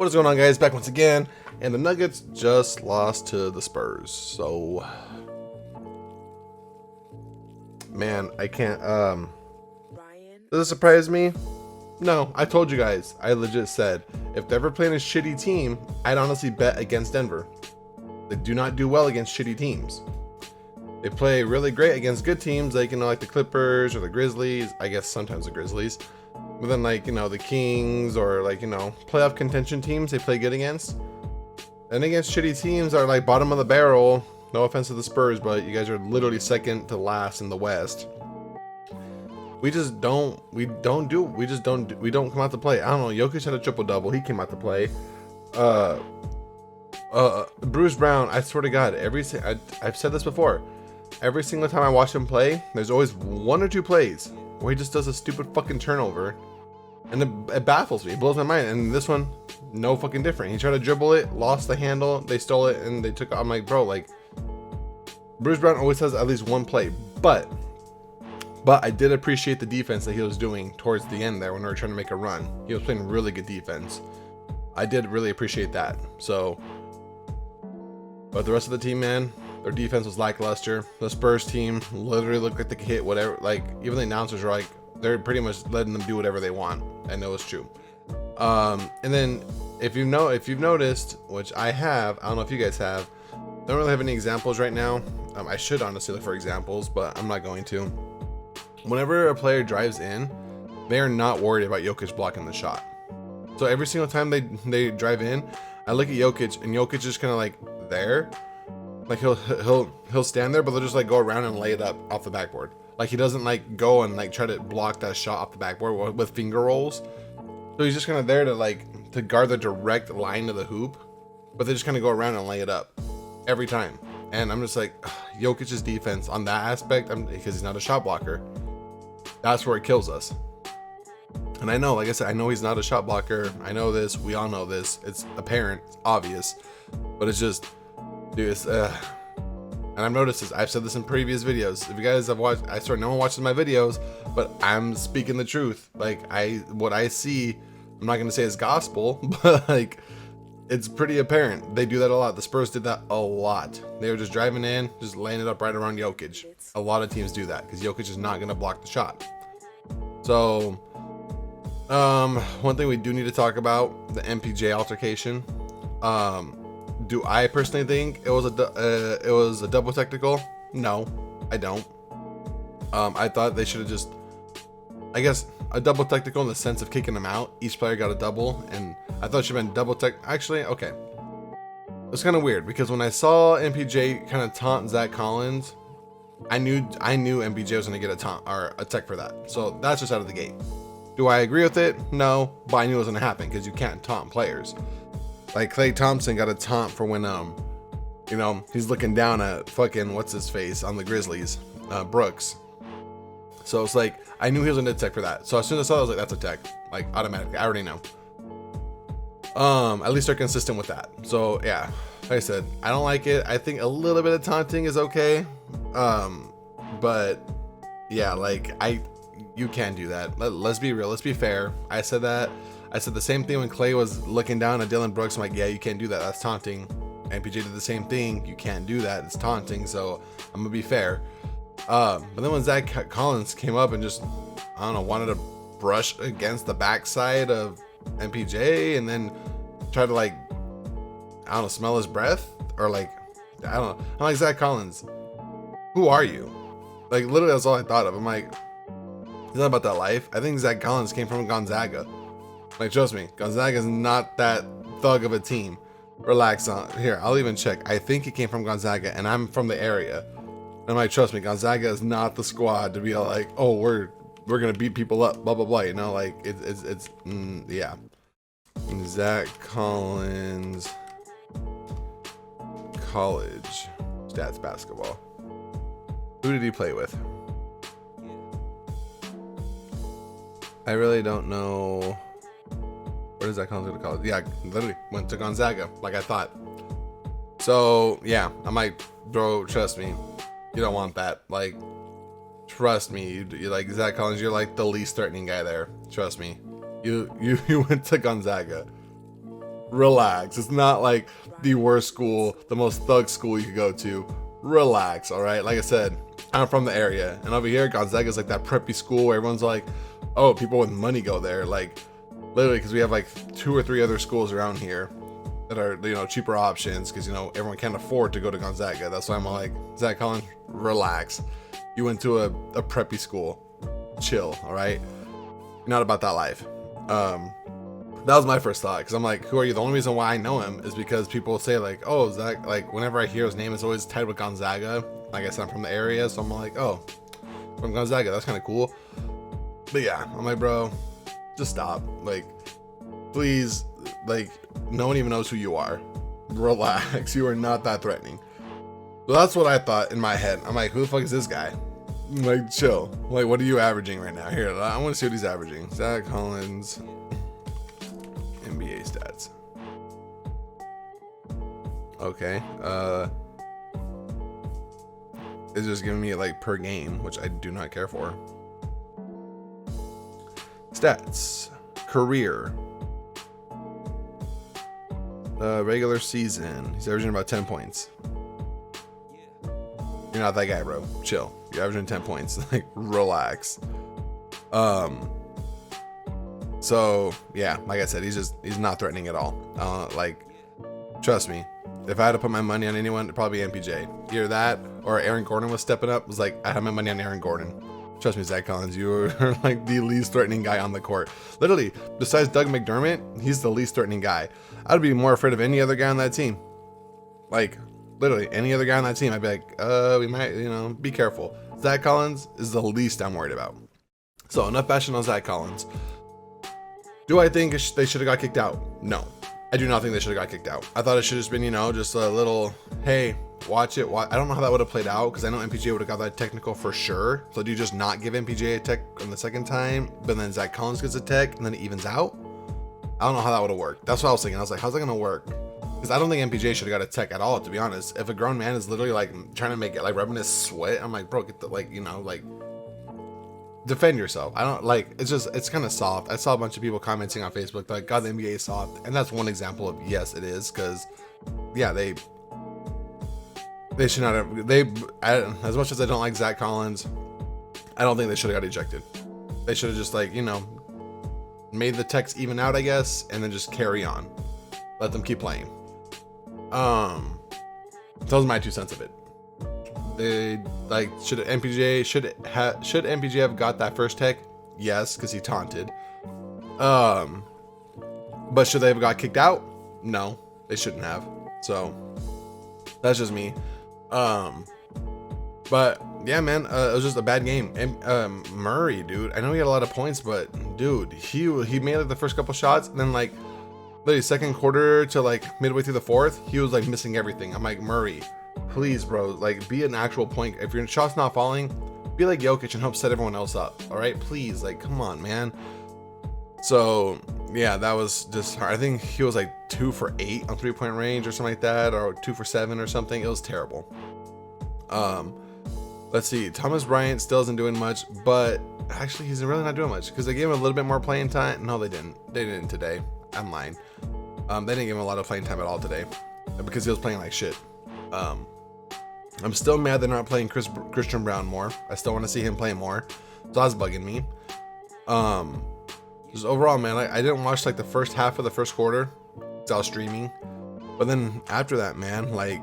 What is going on, guys? Back once again, and the Nuggets just lost to the Spurs. So, man, I can't. Does it surprise me? No, I told you guys. I legit said if they're ever playing a shitty team, I'd honestly bet against Denver. They do not do well against shitty teams. They play really great against good teams, like like the Clippers or the Grizzlies. I guess sometimes the Grizzlies. But then the Kings or playoff contention teams they play good against. And against shitty teams that are like bottom of the barrel. No offense to the Spurs, but you guys are literally second to last in the West. We don't come out to play. I don't know. Jokic had a triple double. He came out to play. Bruce Brown, I swear to God, I've said this before. Every single time I watch him play, there's always one or two plays where he just does a stupid fucking turnover. And it baffles me. It blows my mind. And this one, no fucking different. He tried to dribble it, lost the handle, they stole it, and they took it. I'm like, bro, Bruce Brown always has at least one play. But I did appreciate the defense that he was doing towards the end there when we were trying to make a run. He was playing really good defense. I did really appreciate that. So, but the rest of the team, man, their defense was lackluster. The Spurs team literally looked like they could hit whatever. Even the announcers were like, they're pretty much letting them do whatever they want, and it was true. And then if you've noticed, which I have, I don't know if you guys have, don't really have any examples right now. I should honestly look for examples, but I'm not going to. Whenever a player drives in, they are not worried about Jokic blocking the shot. So every single time they drive in, I look at Jokic, and Jokic is just kind of like there. Like he'll stand there, but they'll just go around and lay it up off the backboard. He doesn't go and try to block that shot off the backboard with finger rolls. So he's just kind of there to guard the direct line of the hoop, but they just kind of go around and lay it up every time. And I'm just like, Jokic's defense on that aspect, because he's not a shot blocker, that's where it kills us. And I know, like I said, I know he's not a shot blocker. I know this. We all know this. It's apparent. It's obvious. But it's just, dude, it's and I've noticed this. I've said this in previous videos. If you guys have watched, I swear no one watches my videos, but I'm speaking the truth. What I see, I'm not gonna say it's gospel, but it's pretty apparent. They do that a lot. The Spurs did that a lot. They were just driving in, just laying it up right around Jokic. A lot of teams do that because Jokic is not gonna block the shot. So, one thing we do need to talk about, the MPJ altercation. Do I personally think it was a double technical? No, I don't. I thought they should have just, I guess, a double technical in the sense of kicking them out. Each player got a double, and I thought it should have been double tech. Actually, okay. It's kind of weird because when I saw MPJ kind of taunt Zach Collins, I knew MPJ was going to get a taunt or a tech for that. So that's just out of the gate. Do I agree with it? No, but I knew it was going to happen because you can't taunt players. Klay Thompson got a taunt for when he's looking down at fucking what's his face on the Grizzlies, Brooks. So it's I knew he was gonna tech for that. So as soon as I saw it, I was like, that's a tech, automatically. I already know. At least they're consistent with that. So yeah, like I said, I don't like it. I think a little bit of taunting is okay. But yeah, you can't do that. Let's be real. Let's be fair. I said that. I said the same thing when Klay was looking down at Dylan Brooks. I'm like, yeah, you can't do that. That's taunting. MPJ did the same thing. You can't do that. It's taunting. So I'm going to be fair. But then when Zach Collins came up and just, I don't know, wanted to brush against the backside of MPJ and then try to I don't know, smell his breath or I don't know. I'm like, Zach Collins, who are you? Literally that's all I thought of. I'm like, it's not about that life. I think Zach Collins came from Gonzaga. Trust me, Gonzaga is not that thug of a team. Relax on here. I'll even check. I think he came from Gonzaga, and I'm from the area. And I'm like, trust me, Gonzaga is not the squad to be oh, we're gonna beat people up, blah blah blah. Yeah. Zach Collins, college stats basketball. Who did he play with? I really don't know. Where does that come to college? Yeah, literally went to Gonzaga, like I thought. So yeah, I'm like, bro, trust me, you don't want that. Trust me, you Zach Collins, you're the least threatening guy there. Trust me, you went to Gonzaga. Relax. It's not like the worst school, the most thug school you could go to. Relax, all right? Like I said, I'm from the area, and over here, Gonzaga's like that preppy school where everyone's like, oh, people with money go there. Like, literally, because we have like 2 or 3 other schools around here that are, you know, cheaper options because, you know, everyone can't afford to go to Gonzaga. That's why I'm like, Zach Collins, relax. You went to a preppy school. Chill, all right? You're not about that life. That was my first thought, because I'm like, who are you? The only reason why I know him is because people say like, oh, Zach, like whenever I hear his name, it's always tied with Gonzaga. Like I said, I'm from the area, so I'm like, oh, from Gonzaga, that's kind of cool. But yeah, I'm like, bro, just stop. Like, please, like, no one even knows who you are. Relax, you are not that threatening. So that's what I thought in my head. I'm like, who the fuck is this guy? I'm like, chill. Like, what are you averaging right now? Here, I want to see what he's averaging. Zach Collins. NBA stats. Okay. It's just giving me like per game, which I do not care for. Stats. Career. Regular season. He's averaging about 10 points. You're not that guy, bro. Chill. You're averaging 10 points. Like, relax. So yeah, like I said, he's not threatening at all. Like, trust me, if I had to put my money on anyone, it'd probably be MPJ. Either that or Aaron Gordon was stepping up. It was like, I had my money on Aaron Gordon. Trust me, Zach Collins, you are like the least threatening guy on the court. Literally, besides Doug McDermott, he's the least threatening guy. I'd be more afraid of any other guy on that team. Like, literally, any other guy on that team, I'd be like, we might, you know, be careful. Zach Collins is the least I'm worried about. So enough bashing on Zach Collins. Do I think they should have got kicked out? No, I do not think they should have got kicked out. I thought it should have just been, you know, just a little, hey, watch it. I don't know how that would have played out, because I know MPJ would have got that technical for sure. So do you just not give MPJ a tech on the second time, but then Zach Collins gets a tech and then it evens out? I don't know how that would have worked. That's what I was thinking. I was like, how's that gonna work? Because I don't think MPJ should have got a tech at all, to be honest. If a grown man is literally like trying to make it, like rubbing his sweat, I'm like, bro, get the, like, you know, like, defend yourself. I don't like, it's kind of soft. I saw a bunch of people commenting on Facebook like, God, the NBA is soft, and that's one example of, yes, it is, because yeah, they should not have, as much as I don't like Zach Collins, I don't think they should have got ejected. They should have just, like, you know, made the text even out, I guess, and then just carry on, let them keep playing. Those are my 2 cents of it. They, like, should MPJ have got that first tech? Yes, because he taunted. But should they have got kicked out? No, they shouldn't have. So that's just me. But yeah, man, it was just a bad game. And Murray, dude, I know he had a lot of points, but dude, he made like the first couple shots, and then like literally second quarter to like midway through the fourth, he was like missing everything. I'm like, Murray, please, bro, like, be an actual point. If your shot's not falling, be like Jokic and help set everyone else up. All right, please, like, come on, man. So yeah, that was just hard. I think he was like 2 for 8 on 3-point range or something like that, or 2 for 7 or something. It was terrible. Let's see. Thomas Bryant still isn't doing much, but actually he's really not doing much because they gave him a little bit more playing time. No, they didn't. They didn't today. I'm lying. They didn't give him a lot of playing time at all today because he was playing like shit. I'm still mad they're not playing Christian Brown more. I still want to see him play more. So that's bugging me. Just overall, man, I didn't watch like the first half of the first quarter. I was streaming, but then after that, man, like,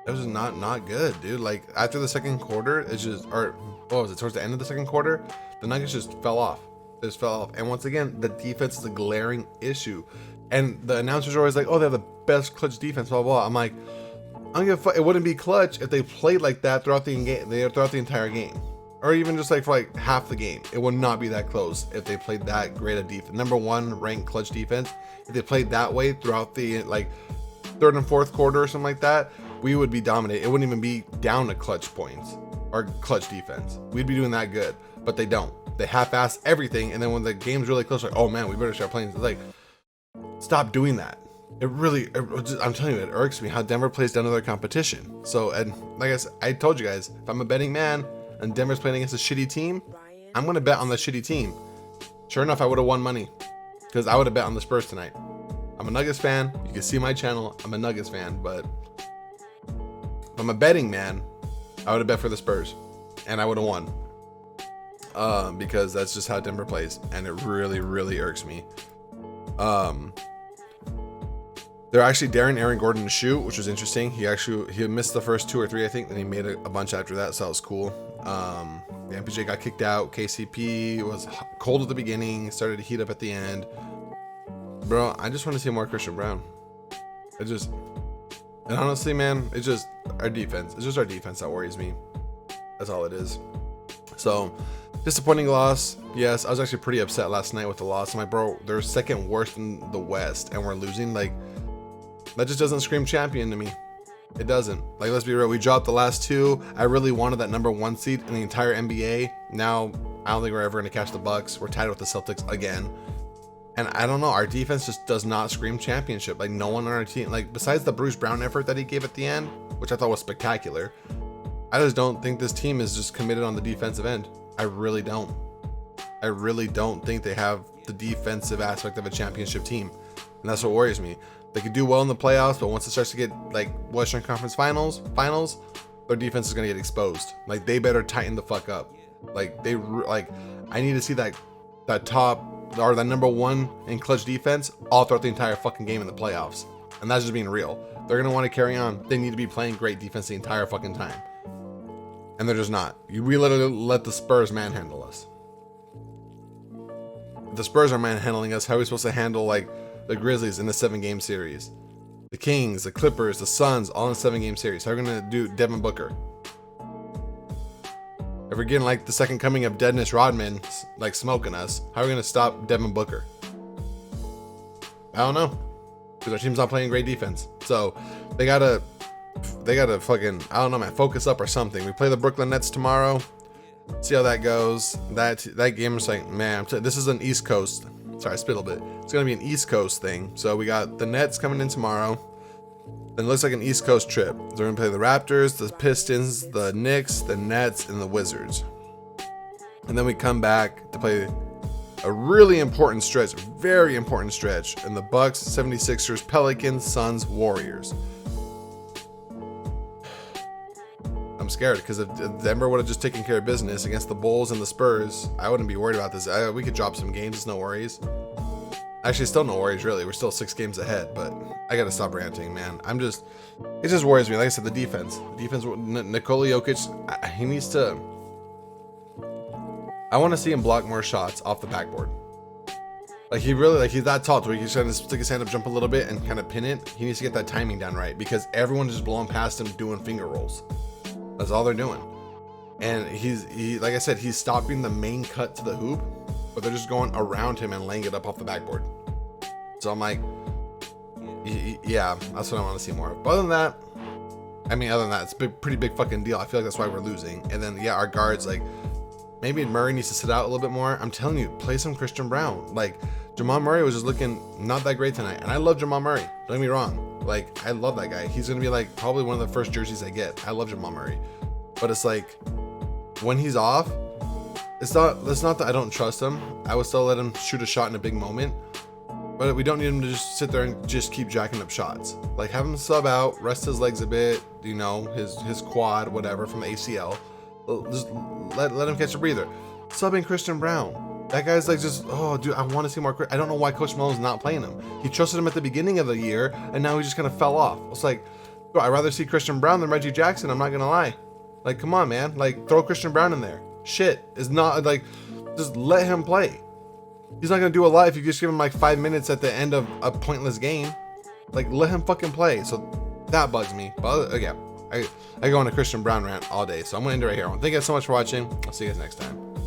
it was just not good, dude. Like, after the second quarter, it's just, or what was it, towards the end of the second quarter, the Nuggets just fell off. They just fell off. And once again, the defense is a glaring issue. And the announcers are always like, oh, they have the best clutch defense, blah, blah, blah. I'm like, I don't give a fuck. It wouldn't be clutch if they played like that throughout the entire game. Or even just like for like half the game. It would not be that close if they played that great a defense. Number 1 ranked clutch defense. If they played that way throughout the like third and fourth quarter or something like that, we would be dominating. It wouldn't even be down to clutch points or clutch defense. We'd be doing that good, but they don't. They half-ass everything, and then when the game's really close, like, oh man, we better start playing. It's like, stop doing that. I'm telling you, it irks me how Denver plays down to their competition. So, and like I told you guys, if I'm a betting man and Denver's playing against a shitty team, I'm gonna bet on the shitty team. Sure enough, I would have won money because I would have bet on the Spurs tonight. I'm a Nuggets fan. You can see my channel. I'm a Nuggets fan, but if I'm a betting man, I would have bet for the Spurs, and I would have won. Because that's just how Denver plays, and it really, really irks me. They're actually daring Aaron Gordon to shoot, which was interesting. He missed the first 2 or 3, I think, then he made a bunch after that, so that was cool. The MPJ got kicked out. KCP was cold at the beginning, started to heat up at the end. Bro, I just want to see more Christian Brown. And honestly, man, it's just our defense. It's just our defense that worries me. That's all it is. So, disappointing loss. Yes, I was actually pretty upset last night with the loss. I'm like, bro, they're second worst in the West, and we're losing. Like, that just doesn't scream champion to me. It doesn't. Like, let's be real. We dropped the last 2. I really wanted that number 1 seed in the entire NBA. Now, I don't think we're ever going to catch the Bucks. We're tied with the Celtics again. And I don't know. Our defense just does not scream championship. Like, no one on our team. Like, besides the Bruce Brown effort that he gave at the end, which I thought was spectacular, I just don't think this team is just committed on the defensive end. I really don't. I really don't think they have the defensive aspect of a championship team. And that's what worries me. They could do well in the playoffs, but once it starts to get like Western Conference finals, their defense is going to get exposed. Like, they better tighten the fuck up. Like, I need to see that top or that number 1 in clutch defense all throughout the entire fucking game in the playoffs. And that's just being real. They're going to want to carry on. They need to be playing great defense the entire fucking time. And they're just not. We literally let the Spurs manhandle us. If the Spurs are manhandling us, how are we supposed to handle like the Grizzlies in the 7-game series? The Kings, the Clippers, the Suns, all in a 7-game series. How are we going to do Devin Booker? If we're getting like the second coming of Dennis Rodman like smoking us, how are we going to stop Devin Booker? I don't know. Because our team's not playing great defense. So they gotta fucking, I don't know, man, focus up or something. We play the Brooklyn Nets tomorrow. See how that goes. That game is like, man, this is an East Coast. Sorry, I spit a bit. It's gonna be an East Coast thing. So we got the Nets coming in tomorrow. Then it looks like an East Coast trip. So we're gonna play the Raptors, the Pistons, the Knicks, the Nets, and the Wizards. And then we come back to play a really important stretch, very important stretch, in the Bucks, 76ers, Pelicans, Suns, Warriors. I'm scared because if Denver would have just taken care of business against the Bulls and the Spurs, I wouldn't be worried about this. We could drop some games, it's no worries. Actually, still no worries, really. We're still 6 games ahead, but I gotta stop ranting, man. It just worries me. Like I said, the defense. Nikola Jokic, he needs to. I want to see him block more shots off the backboard. Like, he's that tall to where he can kind of stick his hand up, jump a little bit, and kind of pin it. He needs to get that timing down right because everyone's just blowing past him doing finger rolls. That's all they're doing. And he like I said, he's stopping the main cut to the hoop, but they're just going around him and laying it up off the backboard. So I'm like, yeah, that's what I want to see more of. But other than that, it's a pretty big fucking deal. I feel like that's why we're losing. And then, yeah, our guards, like, maybe Murray needs to sit out a little bit more. I'm telling you, play some Christian Brown. Like, Jamal Murray was just looking not that great tonight. And I love Jamal Murray. Don't get me wrong. Like, I love that guy. He's going to be, like, probably one of the first jerseys I get. I love Jamal Murray. But it's like, when he's off, it's not that I don't trust him. I would still let him shoot a shot in a big moment. But we don't need him to just sit there and just keep jacking up shots. Like, have him sub out, rest his legs a bit, you know, his quad, whatever, from the ACL. Just let him catch a breather. Subbing Christian Brown. That guy's like just, oh, dude, I want to see more. I don't know why Coach Malone's not playing him. He trusted him at the beginning of the year, and now he just kind of fell off. It's like, bro, I'd rather see Christian Brown than Reggie Jackson. I'm not going to lie. Like, come on, man. Like, throw Christian Brown in there. Shit. It's not, like, just let him play. He's not going to do a lot if you just give him, like, 5 minutes at the end of a pointless game. Like, let him fucking play. So, that bugs me. But, again, I go on a Christian Brown rant all day. So, I'm going to end it right here. Thank you guys so much for watching. I'll see you guys next time.